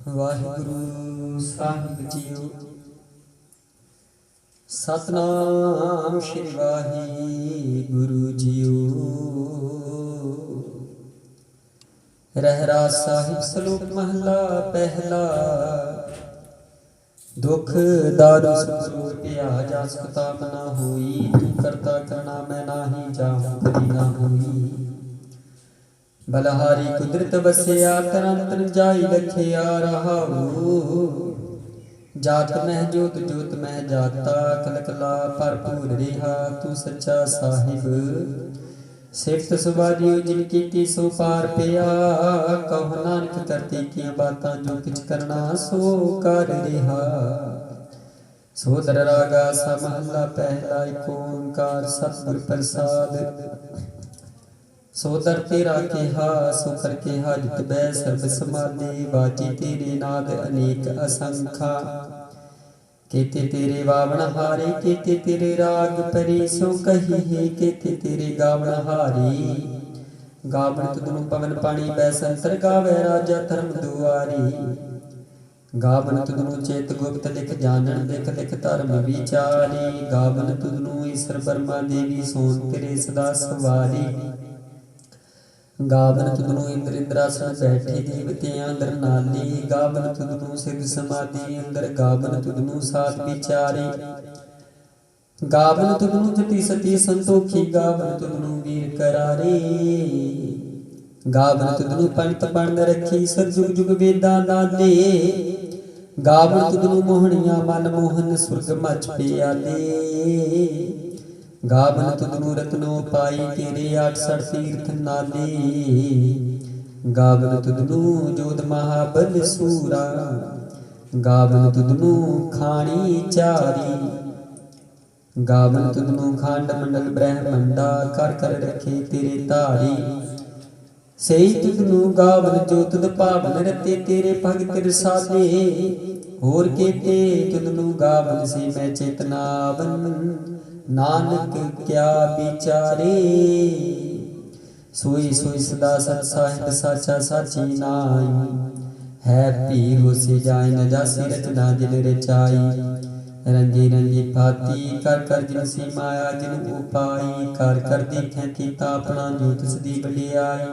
वाहिगुरु साहिब जीओ। सतनाम श्री वाहिगुरु जीओ। रहरास साहिब सलोक महला पहला। दुख दारू सुख पिया जास कुताब ना होई। तू करता करना मैं नाही जाऊं कभी ना होई। बलहारी कुदरत बसिया तरन तन जाई लखिया रहाऊ। जात मह जोत जोत मह जाता कलकला भरपूर रिहा। तू सच्चा साहिब सिफत सुबाजियो जिनकी ती सो पार पिया। कहो नानक करती किया बातां जो किछ करना सो कर रिहा। सोदर रागा सा महला पहला। एक ओंकार सतगुर प्रसाद। सोदर तेरा केहा सो कर केहा जित बै सर्ब समाधि। बाजी तेरे नाद अनेक असंखा। केते तेरे वावण हारे केते तेरे राग परी। सो कही है केते तेरे गावण हारी। गावण तुदनु पवन पानी बैसंतर गावे राजा धर्म दुआरी। गावन तुदनु चेत गुप्त लिख जानन लिख लिख धर्म विचारी। गावन तुदनु ईश्वर ब्रह्मा देवी सोन तेरे सदा सवारी। गावन तुदनु इंद्र इंद्रासन बैठे देवतियां अंदर नाली। गावन तुदनु सिद्ध समाधि अंदर। गावन तुदनु सात विचारी। गावन तुदनु जति सती संतोखी। गावन तुदनु वीर करारे। गावन तुदनु पंत पंड रखी सर जुग जुग वेदा नाले। गावन तुदनु मोहनिया मन मोहन सुरग मच प्याले। गावन तुदनु रत्नो पाई तेरे 68 तीर्थ नाले। गावन तुदनु जोध महाबल सूरा। गावन तुदनु खानी चारी। गावन तुदनु खांड मंडल ब्रह्मंडा। कर कर रखे तेरे धारी। सही तुदनु गावन जो तुद पावन रते तेरे भगत रसाले। होर केते तुदनु गावन से मैं चेतनावन। नानक क्या विचारे। सोई सोई सदा सत साहिब साचा साची नाई। है पी हो से जाय न जासी रचना जिन रचाई। रंगी रंगी भाती कर कर जिन सी माया जिन उपाई। कर कर देखें कीता अपना जो तिस दी बलियाई।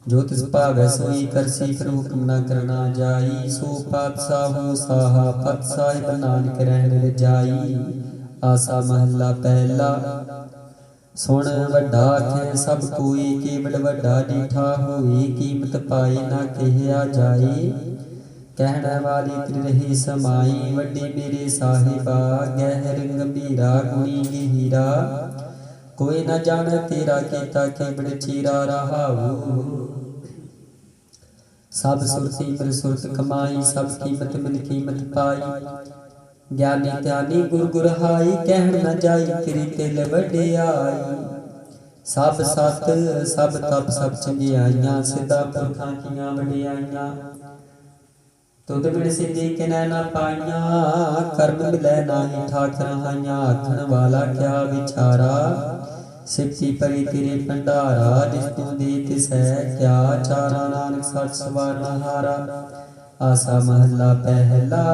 जो तिस भावै सोई करसी फिर हुक्म न करना जाई। सो पातशाह हो साहा पत साहिब नानक रहन रजाई। आसा महला पहला। सुन वड्डा आखे सब कोई केवल वड्डा डीठा होई। कीमत पाई ना कहया जाए। कहने वाली त्रिरही समाई। वड्डी मेरे साहिबा गहर गंभीरा गुणी गहीरा। कोई न जान तेरा कीता केवल चीरा रहाऊ। सब सुरती मिल सुरत कमाई। सब कीमत मिल कीमत पाई। ज्ञानी ध्यानी गुर गुरहाई। कहन न जाई तेरी तिल वड्याई। सब सत सब तप सब चंगियाइयां। सिद्धा पुरखां कीयां वड्याइयां। तुद बिन सिद्धि किनै न पाइयां। कर्म मिलै नाहि ठाकर हाइयां। आखन वाला क्या विचारा। सिफती परी तेरे भंडारा। जिस तू दे तिसै क्या चारा। नानक सच सवार न हारा। आसा महला पहला।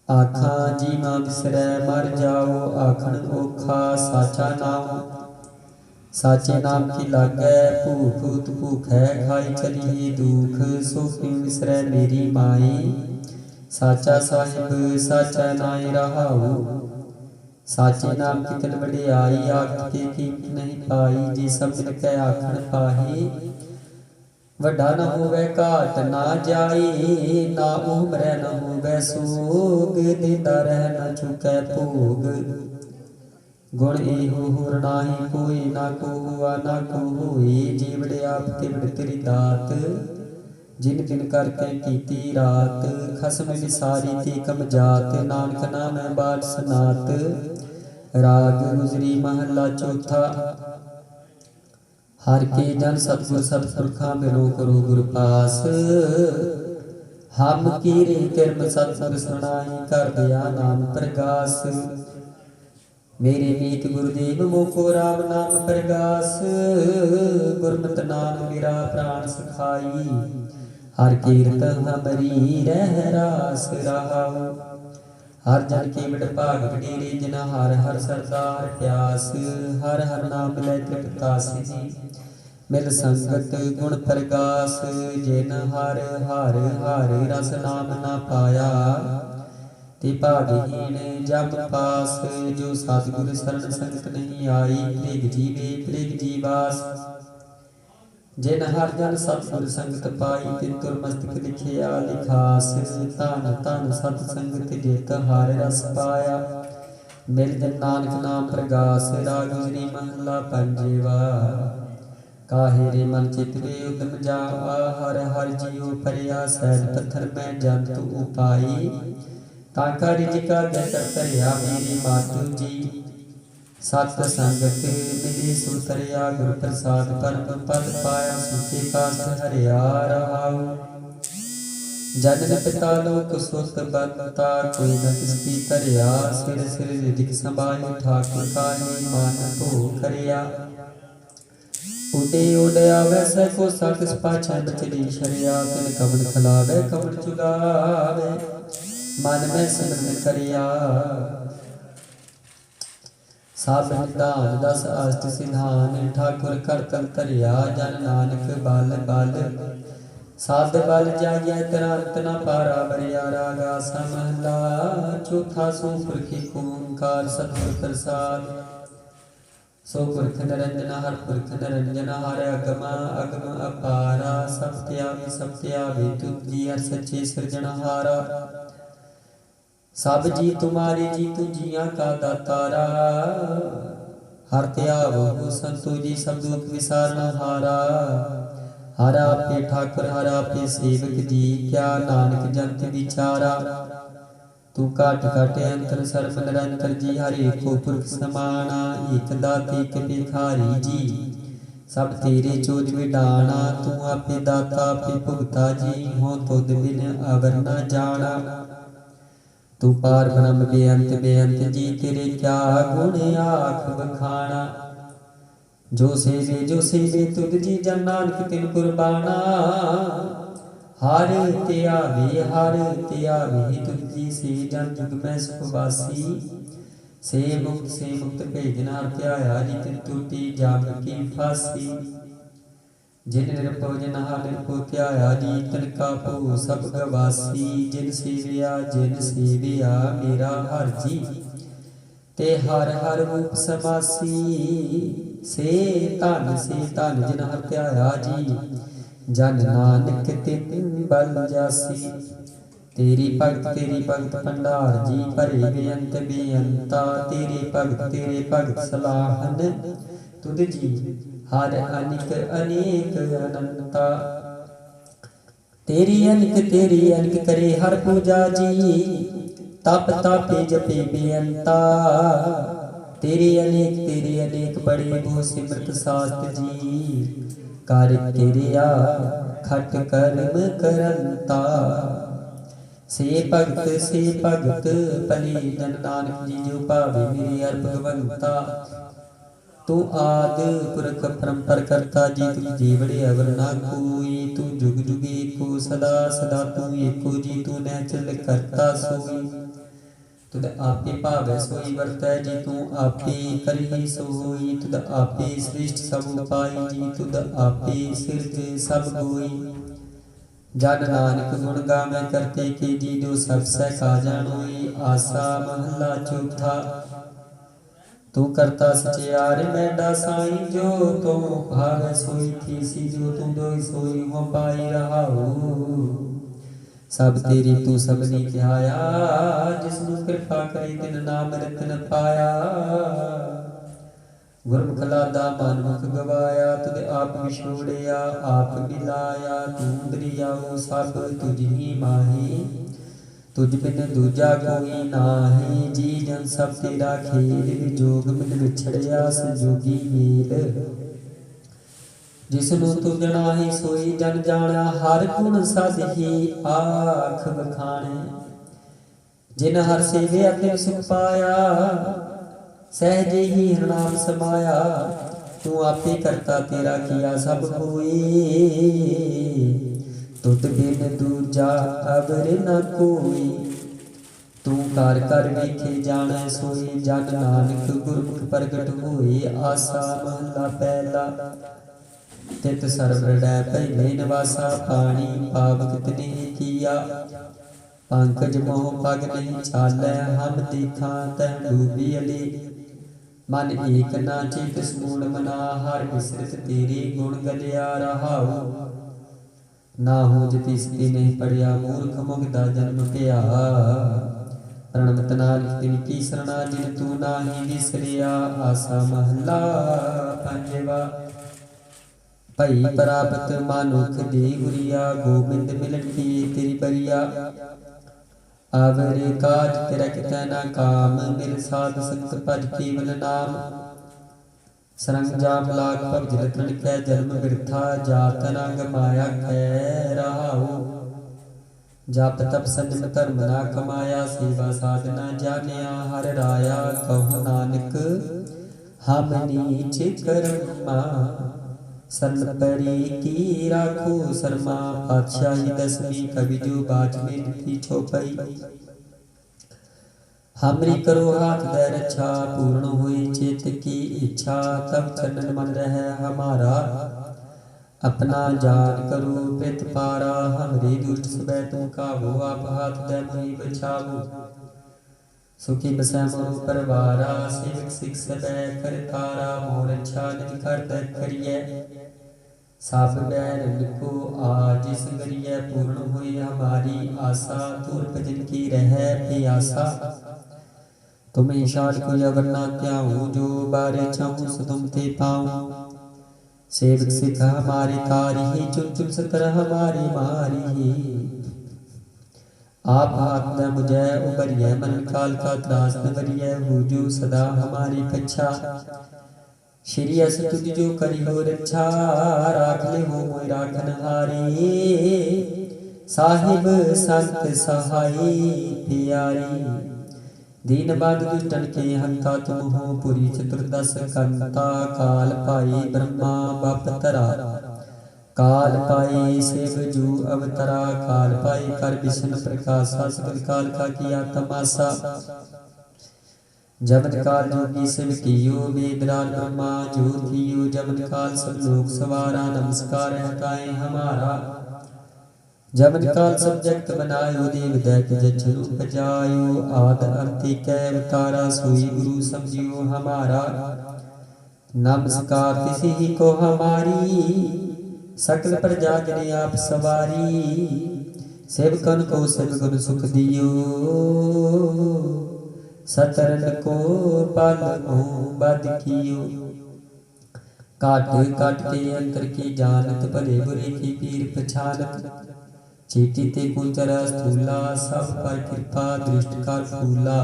आखा जीवा बिसरै मर जाओ। आखन ओखा साचा नाम। साचे नाम की लागै भूख उत भूखै। खाई चलिए दुख सो क्यों बिसरै मेरी माई। साचा साहिब साचा नाई रहाऊ। साचे नाम की तिल वड्याई। आख के कीमत नहीं पाई। जी सब मिल कै आखन पाही। वड्डा न होवै घाट ना जाई। ना उमरै न होवै सोग। देंदा रह न चुकै भोग। गुण एहो होर नाहि कोई। ना को हुआ ना को होई। जीवड़ आप तिवड़ तेरी दात। जिन जिन करके कीती रात। खसम विसारी ते कम जात। नानक नाम बाल सनात। राग गुजरी महला चौथा। हर के जन सतगुर सतपुरखा बिनो करो गुर पास। हम कीरे किरम सतगुर सुनाई। कर दिया नाम प्रगास। मेरे मीत गुरुदेव मोको राम नाम प्रगास। गुरमत नाम मेरा प्राण सखाई। हर कीरत हमरी रह रास रहाओ। हर जन के बड़ भाग वडेरे जिन हर हर सरदार प्यास। हर हर नाम लै तृप्तास जी मिल संगत गुण प्रगास। जिन हर हर हर रस नाम ना पाया ते भागहीन जम पास। जो सतगुर शरण संगत नहीं आई प्लेग जीवे प्लेग जीवास। जिन हर जन सतगुर संगत पाई तिन तुर मस्तक लिखिया लिखास। धन धन सत संगत जित हर रस पाया मिल जन नानक नाम प्रगास। राग गुजरी महला पंजेवा काहे रे मन चित वे उदम जा। हर हर जियो परिया सैल पत्थर में जंतु उपाई। ताका रिजिका जकर तरिया मेरी मातु जी। सत संगत मिली सुतरिया गुर प्रसाद परम पद पाया। सुखे कास्ट हरिया रहाऊ जनन पिता लोक सुत बनता कोई न किसकी तरिया। सिर सिर रिधिक संभाई ठाकुर काहे मान भो करिया। उडे उडया वैसे को साकिस पाछै बचली शरिया। तिन कवन खलावे कवन चुगावे मन में सिमरन करिया। सब निदान दस अष्ट सिधान ठाकुर कर तन तरिया। जन नानक बल बल साध बल जागिया तरंत न पारा बरिया। रागा समहला चौथा सो पुरखी ओंकार सतगुर प्रसाद। सो पुरख निरंजन हर पुरख निरंजन हर अगम अगम अपारा। सप्त्यावि तुझ जी हर सच्चे सृजनहारा। सब जी तुम्हारे जी तू जिया का दातारा। हर त्यावो संतो जी सब दुख विसारन हारा। हर आपे ठाकुर हर आपे सेवक जी क्या नानक जंत विचारा। तू काट काटे अंतर सर्व निरंतर जी। हर एको पुरख समाना एक दाते एक भिखारी जी। सब तेरे चोज विडाना तू आपे दाता आपे भुगता जी। हो तुद बिन अवर न जाना तू पार ब्रह्म बेअंत बेअंत जी। तेरे क्या गुण आख बखाना। जो सेवे तुद जी जन नानक तिन कुर्बाना। हर ते आवे तुद जी से जन जुग में सुखवासी। से मुक्त भेजन हर त्याया जी तिन टूटी जाग की फांसी। जिन निरपो जिन हर निरपो त्याया जी तिन का भो सब गवासी। जिन सेविया मेरा हर जी ते हर हर रूप समासी। से धन जिन हर त्याया जी जन नानक तिन बल जासी। तेरी भगत भंडार जी भरे बेअंत बेअंता। तेरे भगत सलाहन तुद जी हर अनिक अनेक अनंता। तेरी अनिक करे हर पूजा जी। तप तापे जपे बेअंता। तेरे अनेक बड़े भो सिमरत शास्त्र जी। कर किरिया खट कर्म करंता। से भगत भले जन नानक जी जो भावे मेरे हर भगवंता। तू आद पुरख परंपर करता जी तुझ जीवड़े अवर ना कोई। तू जुग जुग एको सदा सदा तू एको जी। तू नैचल करता सोई तुद आपे भावै सोई वर्तै जी। तू आपे करही सोई तुद आपे श्रेष्ठ सब उपाई जी। तुद आपे सिरज सब कोई जन नानक गुण गावे करते के जी। जो सब सह का जानोई आसा महला चौथा। तू करता सचियार मैडा साई। जो तो भावे सोई थी जो तू दोई सोई हो पाई रहाऊ। सब तेरी तू सबनी ध्याया। जिसनु कृपा करी तिन नाम रतन पाया। गुरमुख लादा मानमुख गवाया। तुद आप विछोड़िया आप मिलाया। तू दरियाओ सब तुझ ही माही। तुझ बिन दूजा कोई नाही जी। जन सब तेरा खेल जोग मिल विछड़िया संजोगी मेल। जिसनु तू जनाही सोई जन जाना। हर गुण साधि आख बखाने। जिन हर सेवे अतिन सुख पाया। सहजे ही हरनाम समाया। तू आपे करता तेरा किया सब होए। तुद बिन दूजा अवर न कोई, तू कार कर वेखे जानै सोई। जन नानक गुरमुख प्रगट होए, आसा महला पहला। तित सर्व हृदय पहले निवासा, पानी पावक तिने किया। पंकज मोह पग नहीं चालै, हम देखा तह डूबी अले। मन एक ना चित समूढ़ मना, हर बिसरत तेरे गुण गलिया रहाऊ। ना हो जतिस नहीं पढ़िया, मूर्ख मुग्धा जन्म पिया। प्रणमत नानक तिनकी सरना, जिन तू नाही बिसरिया। आसा महला पंजवा। भई प्राप्त मानुख दे गुरिया, गोबिंद मिलन की तेरी बरिया। आवरे काज तेरा कितै ना काम, मिल साध संत भज केवल नाम। सरंजाम लाख भवजल तृण कै, जन्म बिरथा जात रंग माया कै रहाऊ। जप तप संयम धर्म ना कमाया, सेवा साधना जानिया हर राया। कहो नानक हम नीच कर्मा, सरन परी की राखो शर्मा। पातशाही दसवीं कवि जो बाज में लिखी छोपई। हमरी करो हाथ दे रक्षा, पूर्ण हुई चित की इच्छा। तब चरणन मन रहे हमारा, अपना जान करो प्रित पारा। हमरे दुष्ट सबे तुम काबू, आप हाथ दे मुहि बचावो। सुखी बसै मोर परवारा, सेवक सिख सबे कर तारा। मोर अच्छा निधि कर दे करिए, सब बैरन को आज संगरिय। पूर्ण हुई हमारी आशा, दूर भजन की रह प्यासा। तुम्हें शाद को अवर ना त्याऊं, जो बारे चाहूं सो तुम ते पाऊं। सेवक सिख हमारी तारी, चुन चुन सतर हमारी मारी। आप हाथ न मुझे उबरिय, मन काल का त्रास न वरिय। हो जो सदा हमारी कच्छा, श्री अस तुझ जो करी हो रक्षा। राख ले हो मोय राखन हारी, साहिब संत सहाय प्यारी। दीन बंधु दुष्टन के हंता, तुम हो पुरी चतुर्दश कंता। काल पाई ब्रह्मा बप तरा, काल पाई शिव जू अवतरा। काल पाई कर विष्णु प्रकाशा, सकल काल का किया तमाशा। जमन काल जोगी शिव कियो, वेदराज ब्रह्मा जो थियो। जमन काल सब लोक सवारा, नमस्कार हटाए हमारा। जमन काल सब जगत बनायो, देव दैत जछनु उपजायो। आद अंति कै अवतारा, सोई गुरु समझियो हमारा। नमस्कार तिसी ही को हमारी, सकल प्रजा जने आप सवारी। सेवकन को सब गुण सुख दियो, सतरन को पल बद कियो। काट काट के अंतर की जानत, भले बुरे की पीर पछानत। चीटी ते कुंचर स्थूला, सब पर कृपा दृष्ट कर फूला।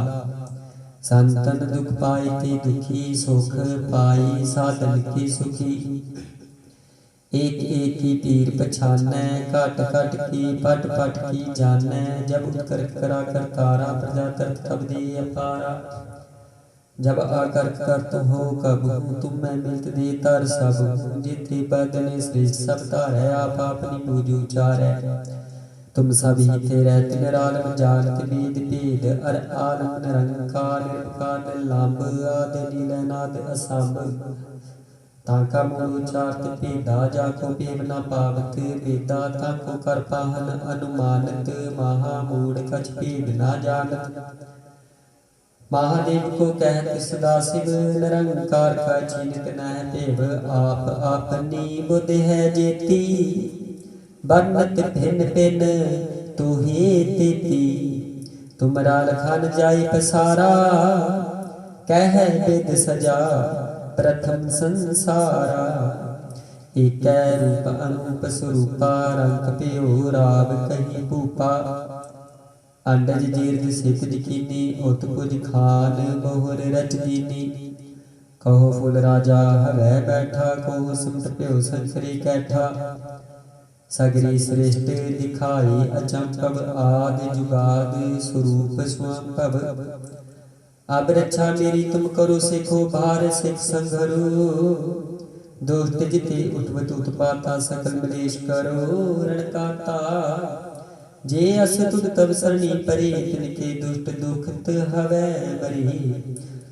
संतन दुख पाई ते दुखी, सुख पाई साधन के सुखी। एक एक की पीर पछानै, कट कट की पट पट की जानै। जब उत्कर करा करतारा, प्रजा तरत तब दे अपारा। जब आकर करत हो कब हूँ, तुम मैं मिलत दे तर सब हूँ। जिथे बदने श्रेष्ठ सब तारै, आप अपनी बूझ उचारै। तुम सभी थे रहते निरालम, जानत वेद भेद अर आलम। निरंकार निर्विकार निर्लंब, आदि नीलनाद असंभ। ताका मूल उचारत भेदा, जाको पेव न पावत वेदा। ताको कर पाहन अनुमानत, महामूढ़ कछ भेद न जानत। महादेव को कहत सदाशिव, निरंकार का चीनित न भेव। आप अपनी बुद्धि है जेती, बरनत भिन्न भिन्न तू ही तेती। तुमरा लखन जाय पसारा, कह वेद सजा प्रथम संसारा। एक रूप अनूप स्वरूपा, रंग प्यो राव कहीं भूपा। अंडज जीर्द सित कीनी, उत कुज खान बहुर रच दीनी। कहो फुल राजा हवै बैठा, कहो सुमत प्यो संकरी कैठा। सगरी श्रेष्ठ दिखाई अचंभव, आदि जुगाद स्वरूप स्वंभव। अब रक्षा मेरी तुम करो, सिखो भार सिख संघरो। दुष्ट जिते उठवत उत्पाता सकल मलेश करो रण काता। जे अस तुद तब सरणी परे तिनके दुष्ट दुखत हवै मरे।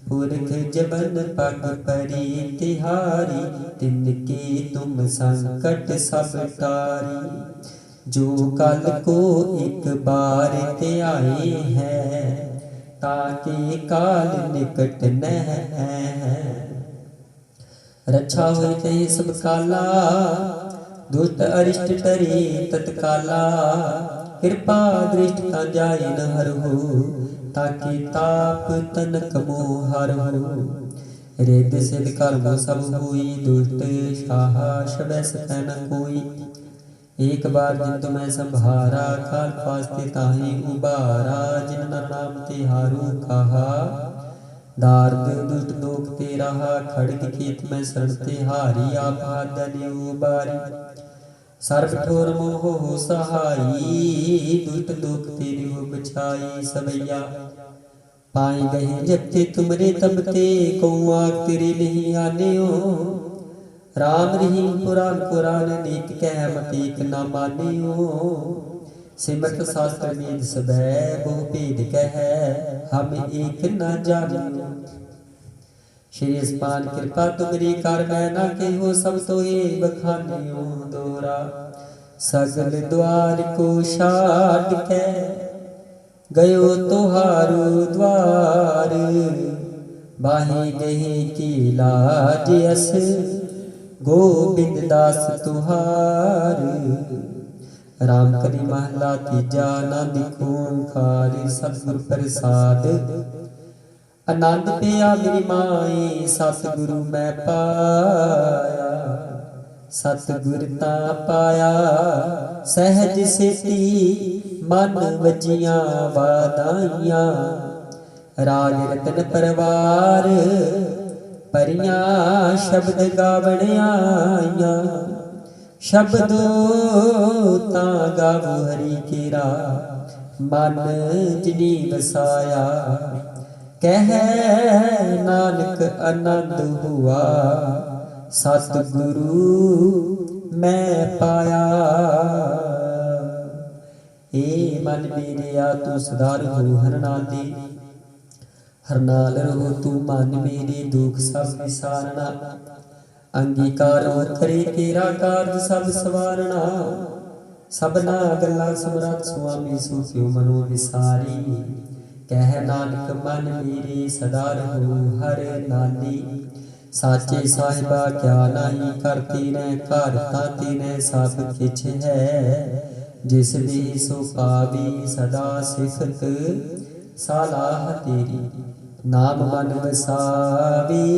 पुरख जबन पग परी तिहारी तिनके तुम संकट सब टारी। जो कल को एक बार ते आए हैं ताके काल निकट न है। रक्षा हुई ते सब काला दुष्ट अरिष्ट टरे तत्काला। कृपा दृष्ट ता जाए न हरहु ताकि ताप तनक मोह हरहु। रिद सिद्ध कर्म सब हुई दुष्ट शाह शबै सकै न कोई। एक बार जिन तुम्हें संभारा काल फास्ते ताहि उबारा। जिन नर नाम तिहारू कहा दार्द दुष्ट दोख ते रहा। खड़ग खेत में शरण तिहारी आप हादन उबारी। सर्व ठोर मोह हो सहाई दुष्ट दुख तेरी हो बचाई। सवैया पाए गए जबते तुमरे तबते को आग तेरे नहीं आने हो। राम रहीम पुराण पुराण नेक कह मत एक न माने हो। सिमरत शास्त्र वेद सबै बहु भेद कह हम एक न जाने। श्री अस्पान कृपा तुमरी कर मैं ना के हो सब तो ये बखानियों दोरा। सगल द्वार को छाड़ के गयो तुहारो द्वार। बाहे गहे की लाज अस गोबिंद दास तुहार। राम करी महला तीजा नानक ओंकार सतगुर प्रसाद। आनंद पिया मेरी माए सतगुरु मैं पाया। सतगुर ता पाया सहज सेती मन वजियां वादाइयां। राग रतन परवार परियां शब्द गावण आइयां। शब्दो ता गावो हरि केरा मन जिनी वसाया। कह नानक आनंद हुआ सतगुरु मैं पाया। ए मन मेरे तू सुधार हो हर नाल दे। हर नाल रहो तू मन मेरे दुख सब विसारना। अंगीकार करे तेरा कारज सब सवारना। सबना गल्ला समरथ सुआमी सूख्यो मनो विसारी। कह नानक मन मेरे सदा रहो हर नाली। साचे साहिबा क्या नहीं करती न घर ताती न सब किछ है। जिस भी सो पावी सदा सिफत सलाह तेरी। नाम मन वसावी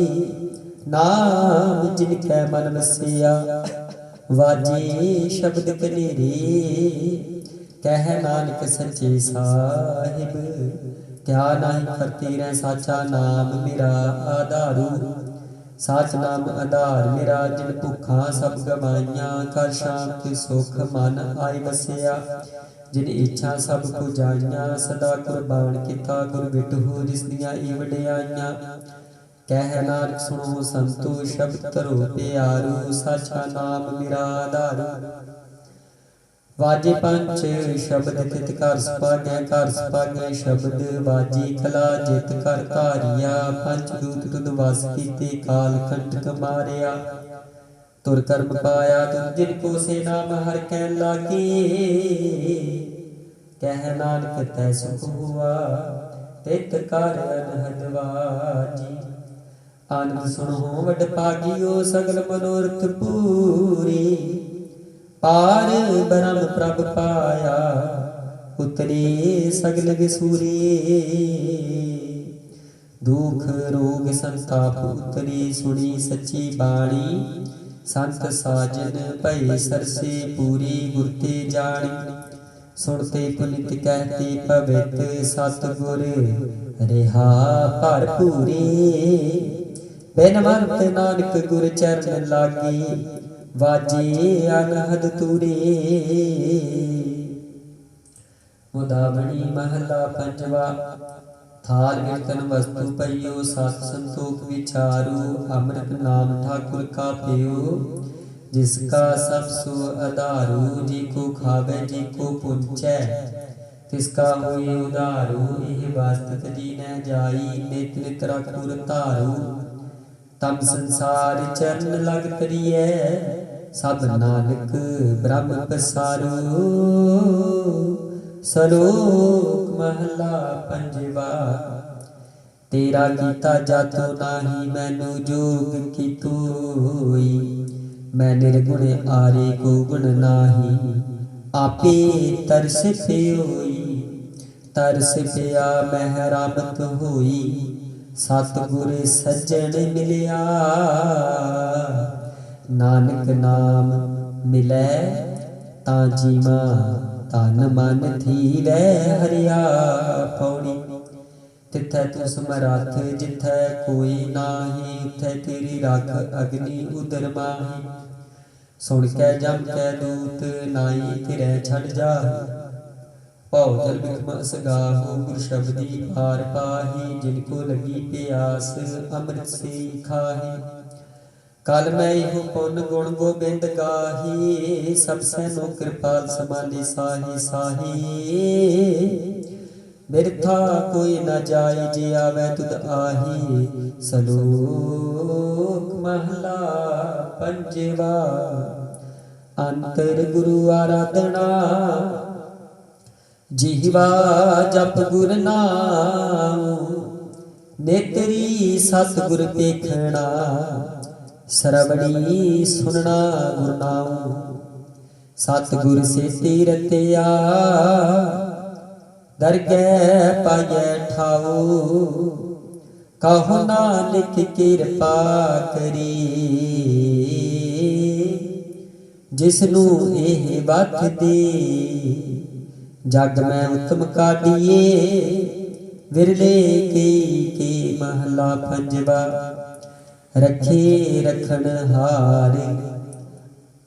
नाम जिनकै मन वसिया। वाजे शब्द कनेरे कह नानक सच्चे साहिब। क्या नहीं करती रह साचा नाम मेरा आधारू। साच नाम आधार मेरा जिन भुखा सब गवाइया। कर शांति सुख मन आए बसिया। जिन इच्छा सब पुजाइया सदा कुर्बान किता गुर बिटहु जिसदियां ई वडियाइयां। कह नानक सुनो संतो शब्द तरो प्यारू। साचा नाम मेरा आधारू। वाजे पंच शब्द तित कर सुभाग्य कर सुभाग्य शब्द वाजी कला जित कर धारिया। पंच दूत तुद वस कीते काल कंटक मारिया। तुर कर्म पाया तुम जिनको से नाम हर कह लागे। कह नानक तै सुख हुआ तित कर अनहद वाजी। आनंद सुनो वड भागियो सगल मनोरथ पूरी। पार ब्रह्म प्रभ पाया उतरे सगल विसूरी। दुख रोग संताप उतरे सुनी सच्ची बाणी। संत साजन भय सरसे पूरी गुरते जानी। सुनते पुनित कहते पवित सतगुर रिहा भरपूरी। बिनवंत नानक गुर चरण लागे वाजे अनहद तूरे। मुदावनी महला पंजवा। थाल कीर्तन वस्तु पइयो सत संतोख विचारो अमृत नाम ठाकुर का पियो जिसका सब सो आधारो जी को खावे जी को पुंचै तिसका हुए उधारो यह वास्तव जी न जाई नित नित रखुर धारो तम संसार चरण लग करिए सब नानक ब्रह्म पसारो सलोक महला पंजवा तेरा कीता जातो नाही मैनू जोग की तोई मैं निर्गुण आरे को गुण नाही आपे तरस प्योई तरस पिया महरामत होई सतगुर सज्जन मिलिया नानक नाम मिलै तां जीवा तन मन धीरै हरिया पौड़ी तिथै तू समरथ जिथै कोई नाही उथै तेरी रख अग्नि उदर माही सुन कै जम कै दूत नाई तिरै छड़ जा भौ जल बिखम असगाहो गुर शब्दी पार पाही जिनको लगी प्यास अमृत से खाही कल मैं इहो पुन गुण गोबिंद गाही सब सैनो कृपाल समाली साही साही बिरथा कोई न जाई जे आवे तुद आही सलोक महला पंजवा अंतर गुरु आराधना जिहवा जप गुर नाम नेतरी सतगुर पेखना सरवड़ी सुनना गुर नाम सतगुर से तीरतिया दरगह पाए ठाओ कहो नानक कृपा करी जिसनू एह बख दे जग में उत्तम काढिए विरले के महला पंजवा रखे रखन हार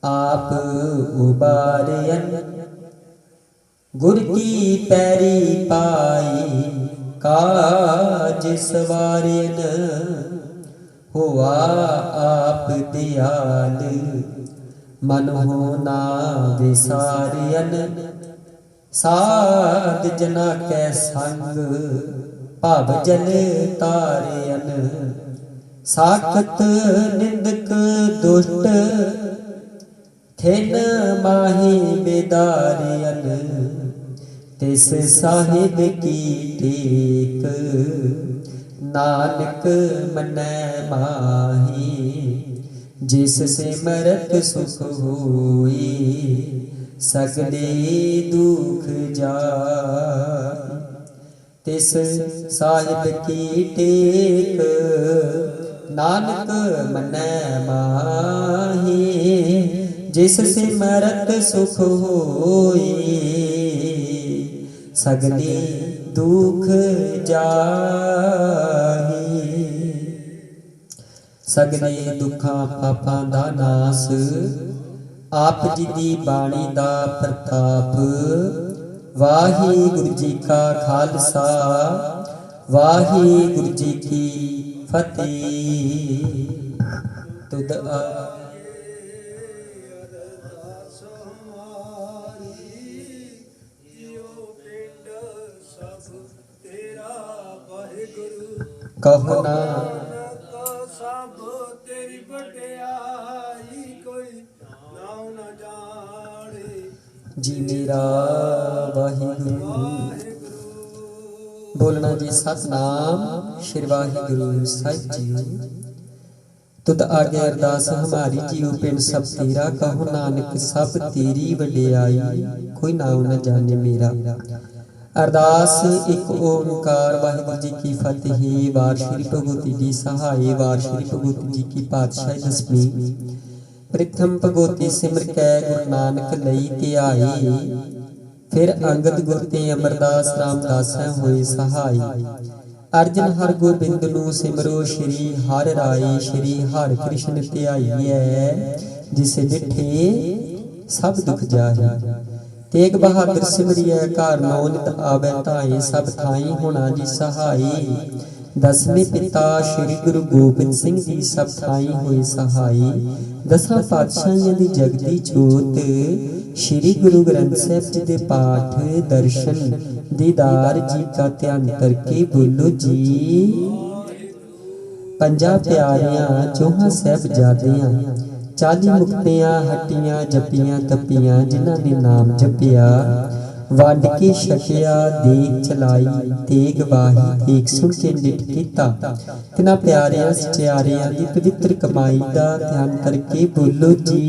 आप उबारयन गुर की पैरी पाई काज सवारयन हुआ आप दयाल मन होना विसारयन साध जना कै संग भव जल तारयन साखत निंदक दुष्ट थिन माही बेदारयन तिस साहिब की टेक नानक मनै माही जिस से मरत सुख होई सगले दुख जाई तिस साहिब की टेक नानक मनै माही जिस से मरत सुख होई सगले दुख जाही सगले दुखां पापां दा नास आप जी दी बाणी दा प्रताप वाहिगुरु जी का खालसा वाहिगुरु जी की फतेह तुद कहो ना सब तेरी बड़याई कोई नाम न जाने जी मेरा वाहिगुरु बोलना जी सतनाम श्री वाहिगुरु साहिब जी तुद आगे अरदास हमारी जीव पिंड सब तेरा कहो नानक सब तेरी वडियाई कोई नाम न जाने मेरा अरदास एक ओंकार वाहिगुरु जी की फतेह वार श्री भगवती जी सहाय वार श्री भगवती जी की पातशाही दसवीं प्रथम भगवती सिमर कै गुरु नानक लई के आए फिर अंगद गुर ते अमरदास रामदास होए सहाय अर्जन हर गोबिंद नू सिमरो श्री हर राय श्री हर कृष्ण ध्याईऐ जिस डिठे सब दुख जाहि तेग बहादुर सिमरिया घर नौ नित आवे धाए सब थाई होना जी सहाई। दसवें पिता श्री गुरु गोबिंद सिंह जी सब थाई होए सहाई। दसां पातशाहियां दी जगदी जोत श्री गुरु ग्रंथ साहिब जी दे पाठ दर्शन दीदार जी का ध्यान करके बोलो जी। पंजा प्यारियां चौहां साहिबजादियां 40 मुक्तियां हट्टियां जपियां तपियां जिन्हां ने नाम जपिया वंड के छकिया देग चलाई तेग वाही देख सुन के निठ कीता। तिन्हां प्यारियां सचियारियां दी पवित्र कमाई दा ध्यान करके बोलो जी।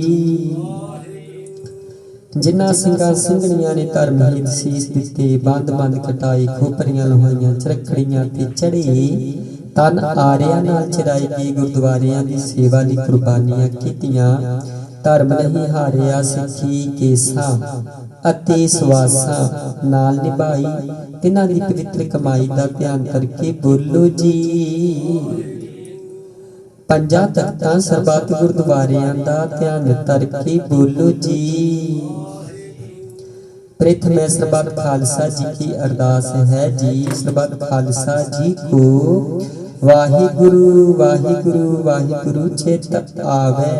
जिन्हां ਸਿੰਘਾਂ ਸਿੰਘਣੀਆਂ ने धर्म हित सीस दिते बंद बंद कटाए खोपरियां लोहाइयां चरखड़ियां ते चढ़े तन आरिया नाल चराई गई गुरुद्वारियां दी सेवा लई कुर्बानियां कीतियां। धर्म नहीं हारिया सिੱਖੀ केसा अते सुआसा नाल निभाई तिन्हां दी पवित्र कमाई दा ध्यान करके बोलो जी। पंजा तख्तां सरबत गुरुद्वारियां दा ध्यान करके बोलो जी। प्रथम सरबत खालसा जी की अरदास है जी। सरबत खालसा जी को वाहिगुरु वाहिगुरु वाहिगुरु चित आवे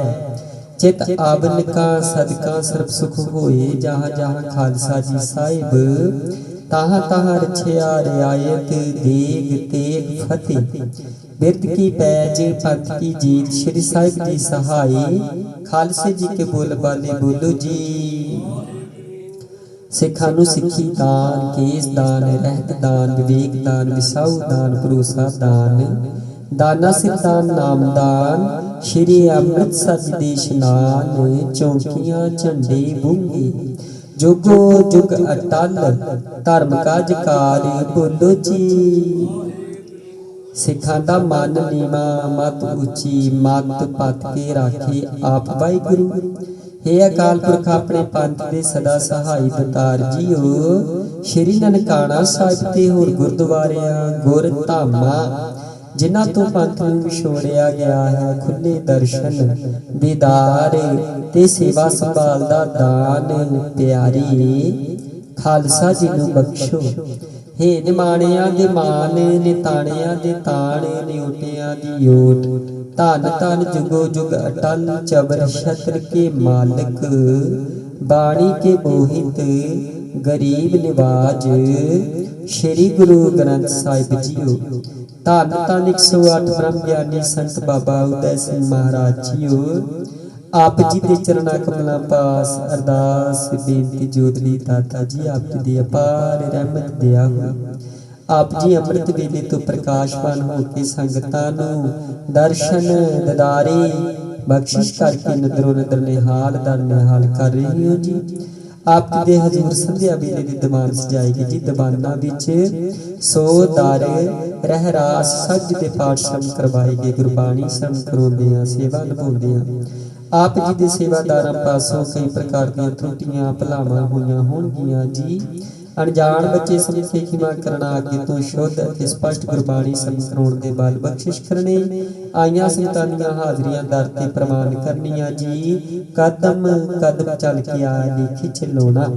चित आवन का सदका सर्ब सुख होए। जहाँ जहाँ खालसा जी साहिब तहाँ तहाँ रछिया रियायत देग तेग फतेह बिरद की पैज पंथ की जीत श्री साहिब जी सहाय। खालसे जी के बोल बाले बोलो जी। सिखां नूं सिक्खी दान केस दान रहत दान विवेक दान विसाऊ दान भरोसा दान दाना सिर दान नाम दान श्री अमृतसर जी दे इशनान चौंकियां झंडे बूंगे जुगो जुग अटल धर्म का जकार बोलो जी। सिखां दा मन नीवा मत उची मत पत के राखे आप वाहिगुरु। हे अकाल पुरख अपने पंथ दे सदा सहाय दतार जीओ। श्री ननकाना साहिब ते होर गुरुद्वारियां गुर धामां जिन्हां तो पंथ नूं विछोड़िया गया है खुले दर्शन दीदार ते सेवा संभाल दा दान प्यारी खालसा जी नूं बख्शो। हे निमाणियां दे मान निताणियां दे ताण निउटियां दी ओट धन धन जुगो जुग अटल चबर छत्र के मालिक बाणी के मोहित गरीब निवाज श्री गुरु ग्रंथ साहिब जीओ। धन धन 108 ब्रह्म ज्ञानी संत बाबा उदय सिंह महाराज जीओ। आप जी दे चरणा कमलां पास अरदास बेनती जोदली दाता जी आप जी दी अपार रहमत दिया हो। आप जी अमृत वेले तो प्रकाशवान होके संगतां नूं दर्शन ददारे बख्शिश करके नदरों नदर निहाल दर निहाल कर रही हो जी। आप जी दे हजूर संध्या वेले दी दीवान सजाएगी जी। दीवाना विच 100 दर रहरास सज दे पाठ श्रवण करवाएगे गुरबाणी श्रवण करवाउंदियां सेवा निभाउंदियां। आप जी दे सेवादारां पासों कई प्रकार दी त्रुटियां भलावां होईयां होणगीਆਂ जी। अनजान बच्चे समझ के खिमा करना अगे तो शुद्ध अते स्पष्ट गुरबाणी श्रवण कराउण दे बल बख्शिश करने आईयां संगतां दीयां हाजरियां दर ते प्रमाण करनियां जी। कदम कदम चल के आ लेखी चलोना।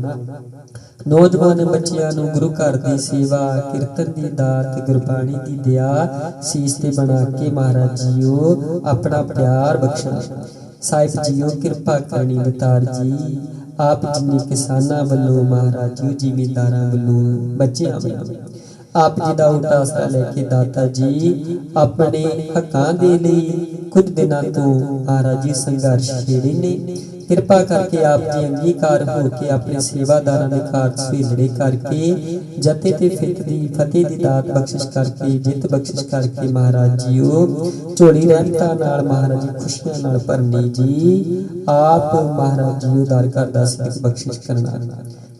नौजवान बच्चियां नूं गुरु घर दी सेवा कीर्तन दी दात गुरबाणी दी दया सीस ते बना के महाराज जीओ अपना प्यार बख्शना। साहिब जीओ किरपा करनी दतार जी। आप जिन्नी किसानां वल्लों महाराज जी जिमीदारां वल्लों बच्चियां वल्लों आप जी दा उल्टा आसरा लेके दाता जी अपने हक्कां दे लई कुछ दिनां तो महाराज जी संघर्ष छेड़े ने। कृपा करके आप जी अंगीकार होके अपने सेवादारां दे कार सवेलड़े करके जते ते फित दी फतेह दी दात बख्शिश करके जित बख्शिश करके महाराज जीओ झोली रहमतां नाल महाराज जी खुशियां नाल भरनी जी। आप महाराज जीओ दर करदा सिद्ध बख्शिश करना।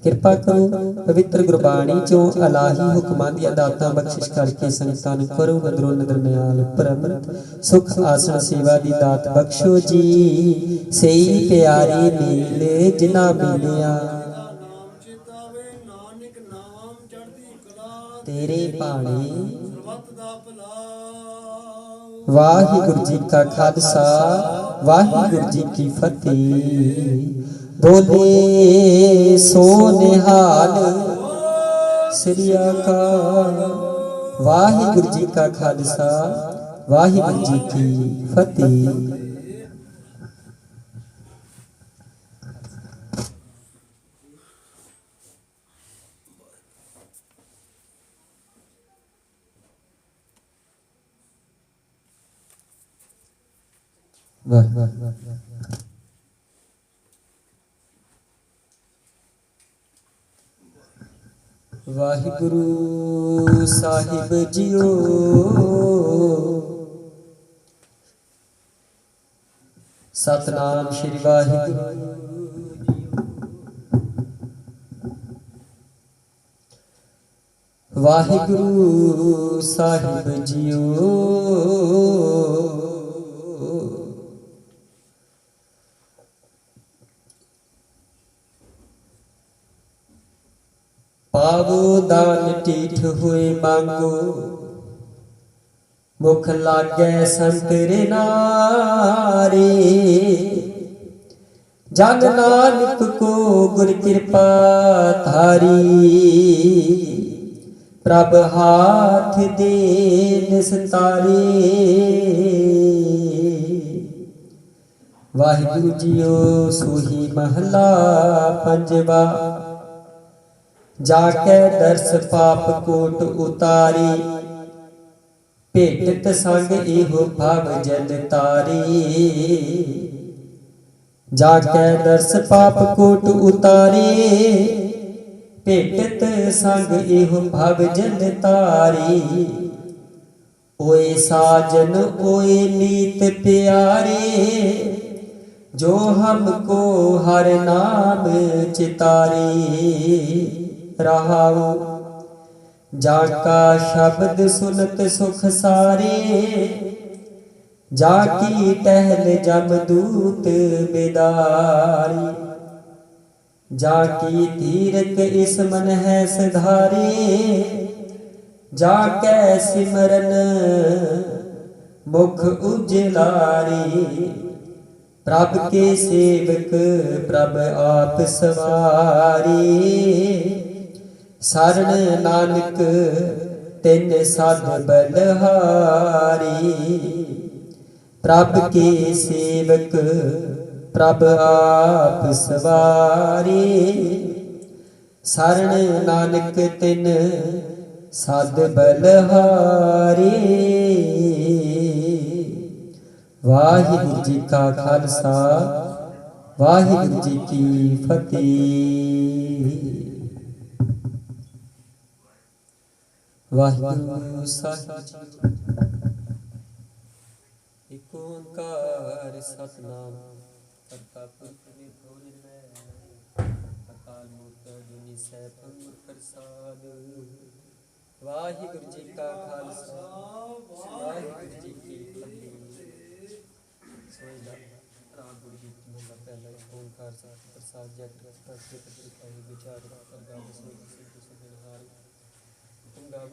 कृपा करो पवित्र गुरबाणी चों अलाही हुक्मां दी दातां बख्शिश करके संगतां नूं करो नदरों नदर निहाल परमत सुख आसन सेवा दी दात बख्शो जी। सही प्यारे नील जिन्हां मिलिया तेरे भाणे वाहिगुरु जी का खालसा वाहिगुरु जी की फतेह। बोले सो निहाल। श्री अकाल। वाहिगुरु जी का खालसा, वाहिगुरु जी की फतेह। वाह वाह वाह वाह। वाहिगुरु साहिब जियो, सतनाम श्री वाहिगुरु। वाहिगुरु साहिब जियो, पावो दान टीठ हुए मांगो, मुख लागे संतरे नारे। जन नानक को गुर कृपा थारी, प्रभ हाथ दे निस्तारे। वाहिगुरु जियो सोही महला पंजवा, जाके दर्श पाप कोट उतारी। भेटत संग एहो भव जल तारी, जाके दर्श पाप कोट उतारी। भेटत संग एहो भव जल तारी। ओए साजन ओए मीत प्यारे, जो हमको हर नाम चितारी। रहाओ जाका शब्द सुनत सुख सारे, जाकी टहल जमदूत बेदारी। जाकी तीरथ इस मन है सधारे, जाकै सिमरन मुख उजलारे। प्रभ के सेवक प्रभ आप सवारे, शरण नानक तिन साध बलहारी। प्रभ के सेवक प्रभ आप सवारे, शरण नानक तिन साध बलहारी। वाहिगुरु जी का खालसा, वाहिगुरु जी की फतेह। वाहिगुरु साहिब एक ओंकार सतनाम करता पुरख निर्भय निर्वैर, अकाल मूर्त अजूनी सैभं गुर प्रसाद। वाहिगुरु जी का खालसा, वाहिगुरु जी की फतेह। सोइला राग गुरु गीत महला पहला। एक ओंकार सत प्रसाद जय करता सिख दिखाई विचार कर गाव सिद्ध सिद्ध सुखनहार। तुम गाव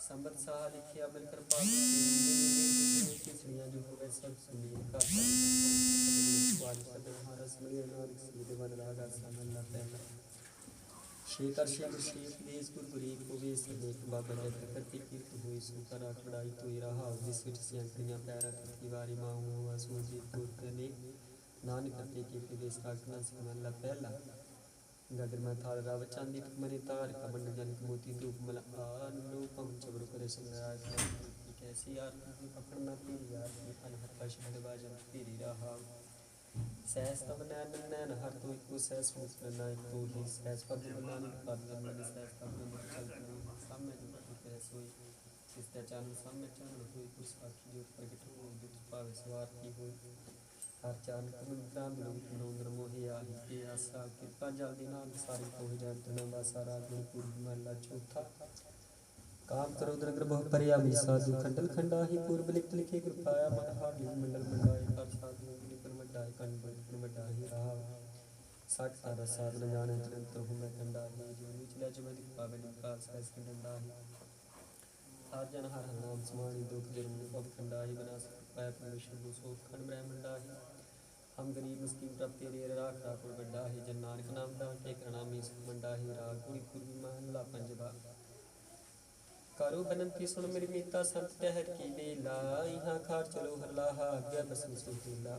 संबत साह लिखिया बिन कृपा किसलियां जो होवे सब सुनील का रस मिलिया नानक सीध बन रागा समला पहला। शेखर शेखर शेख देश गुरु गुरीब को वे सनेक बाबा जग करती कीर्त हुई सुकर आखड़ाई तो रहा विसिट से अंकड़ियां पैरा की वारी माँ हुआ सूझी तूर्त ने नानक करते की प्रवेश राखना समला पहला। गदर में थाल राव चांदी मणि तार कमंड जनक मोती धूप मल अनुपम चबर करे संगाय की कैसी आरती पकड़ना तेरी यार की अनहत्ता शब्द बाजन तेरी रहा। सहस तब नैन नैन हर तो को सहस मुख नायक तो ही सहस पद नानक पद मन सहस तब मुख चल सामने जो कह सोई इस चान सामने चान होई कुछ आखी जो प्रगट हो दुख पावे सवार की हो। हर चान कमुद्रा मिलोत नोंदर मोहि आहि के आशा कृपा जल दिनांत सारी को जान तन वासारा गुणपुर महला चौथा। काम करो द्रग्र बहु परियामी साधु खंडल खंडाही पूर्व लिख लिखे कृपाया मन हारि मंडल मंडाए कर साधु निकल मंडाए कंड मंडाही रहा। साठ तारा साध न जाने निरंतर हूँ मैं कंडाही जो नीच लज में दिख पावे निकाल सहस डंडाही। हर जन हर नाम समानी दुख जन्म भव कंडाही बना पाया परमेश्वर को सोख खंड ब्रह्मंडाही हम गरीब मुस्किन प्रभ तेरे राख राखुर बड्डाही जन नानक नाम दा के करनामी सुख मंडाही राग पूरी पूर्वी महला पंजवा करो बनंती सुन मेरी मीता संत टहर की बेला यहाँ खार चलो हरलाहा अज्ञा बसन सुखीला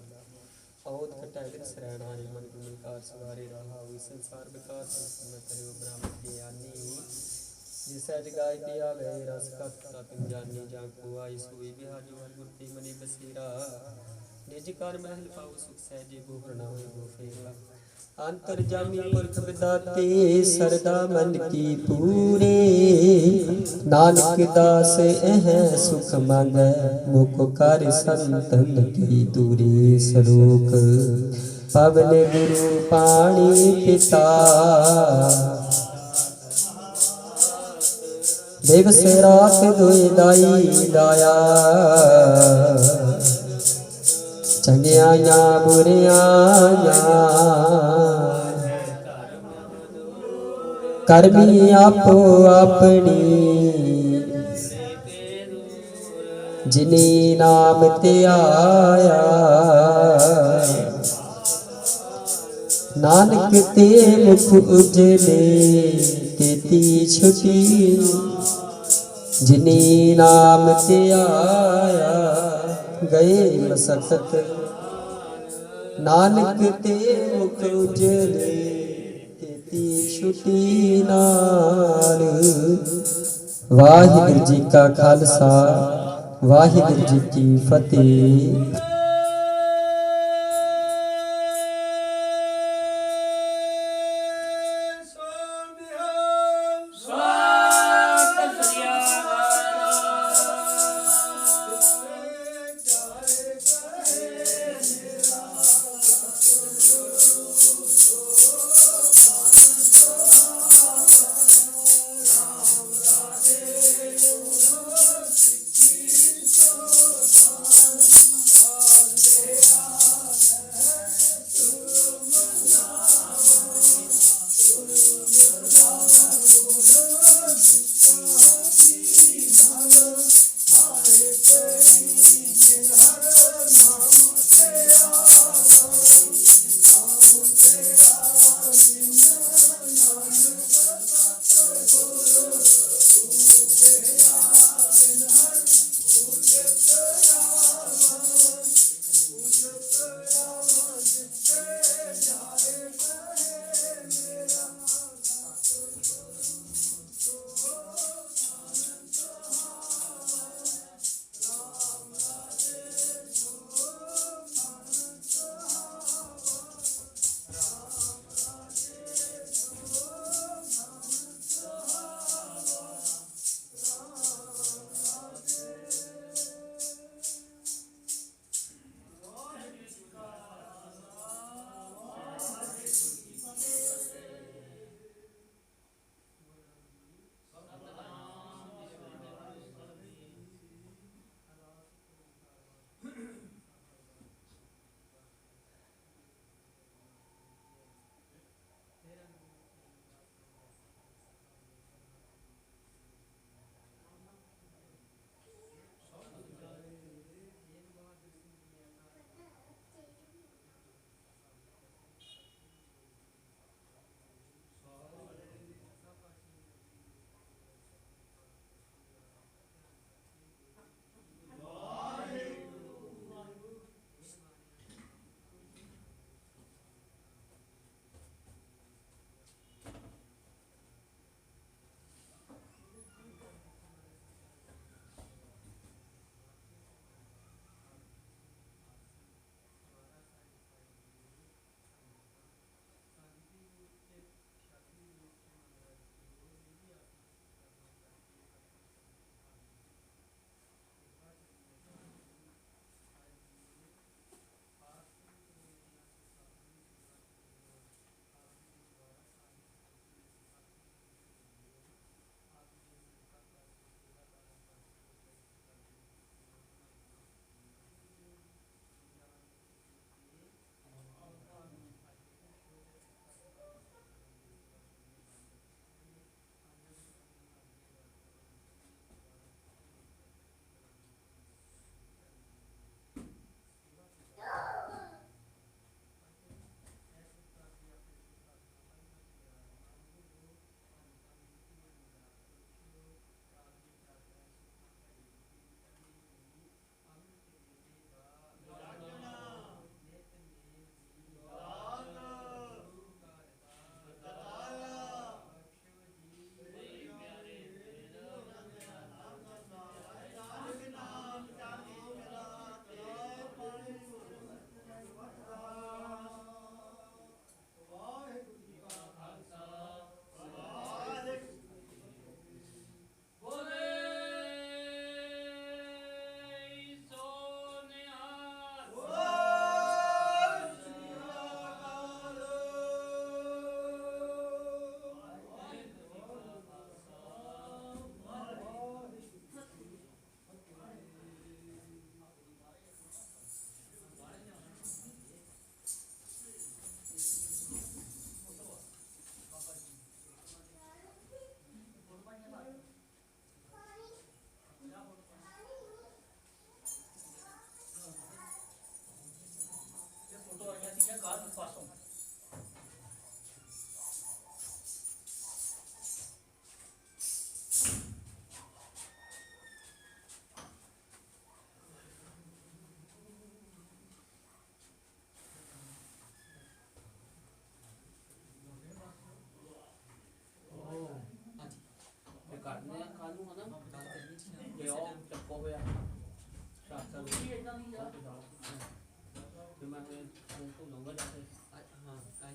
औद खटाए दिन सरैना ने मन को मिलकार सवारे रहा हुई संसार बेकार संत करो ब्राह्मण ज्ञानी जिसै जगाए पिया वे रस कथा तुम जानी जान को आई सोई बिहार जो हर गुरती मनी बसेरा निज कार महल पाओ सुख सहजे बोहर ना होए गो फेरा अंतर्जामी पुरख विदाते सरदा मन की पूरे नानक दास एह सुख मांगै मुख कर संतन की दूरे सलोक पवन गुरु पाणी पिता दिवस रात दुई दाई दाया चंगियां बुरियां करमी आपो अपनी जिनी नाम ते आया नानक ते मुख उजले तेती छुटी जिनी नाम ते आया गए मसकत नानक ते मुख उजले तेती छुटी नाल वाहिगुरू जी का खालसा वाहिगुरू जी की फतेह।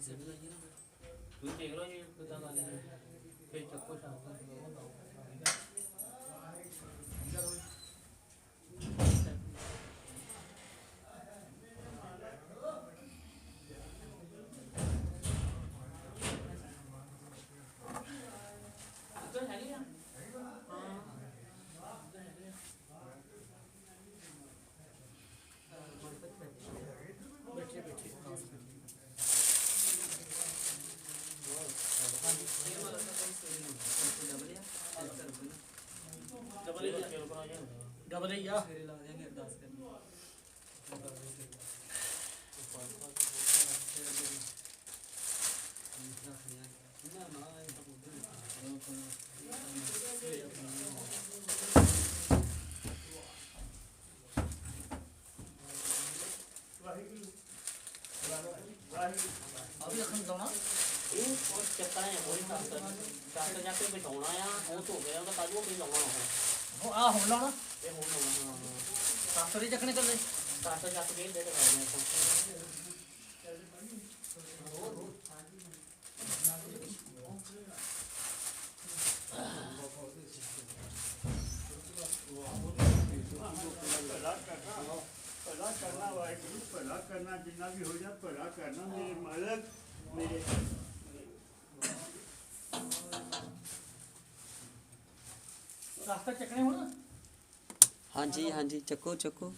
ਤੁਸੀਂ ਦੇਖ ਲਓ ਜੀ ਕਿੱਦਾਂ ਗੱਲ ਹੈ ਫੇਰ ਚੱਕੋ ਸ਼ਾਮ ਡਬਲ ਹੀ ਆ ਸਵੇਰੇ ਲਾ ਦਿਆਂਗੇ ਅਰਦਾਸ ਕਰਨੀ ਅਭੀ ਅਖਣ ਦੋਣਾ ਇਹ ਉਹ ਚੱਕਰ ਹੈ ਕੋਈ ਸ਼ਾਸਤਰ ਜਾ ਕੇ ਬਿਠਾਉਣਾ ਆ ਉਹ ਧੋ ਗਿਆ ਉਹਦਾ ਕਾਜੂ ਕੋਈ ਲਾਉਣਾ ਉਹ ਆ ਹੁਣ ਲਾਉਣਾ ਇਹ ਹੁਣ ਲਾਉਣਾ ਸ਼ਾਸਤਰ ਹੀ ਚੱਕਣੇ ਚੱਲਦੇ ਸ਼ਾਸਤਰ ਚੱਕ ਕੇ ਦੇ ਕਰਨੇ ਭਲਾ ਕਰਨਾ ਵਾਹਿਗੁਰੂ ਭਲਾ ਕਰਨਾ ਜਿੰਨਾ ਵੀ ਹੋ ਜਾ ਭਲਾ ਕਰਨਾ ਮੇਰੇ ਮਾਲਕ ਮੇਰੇ ਸ਼ਾਸਤਰ ਚੱਕਣੇ ਹੁਣ ਹਾਂਜੀ ਹਾਂਜੀ ਚੱਕੋ ਚੱਕੋ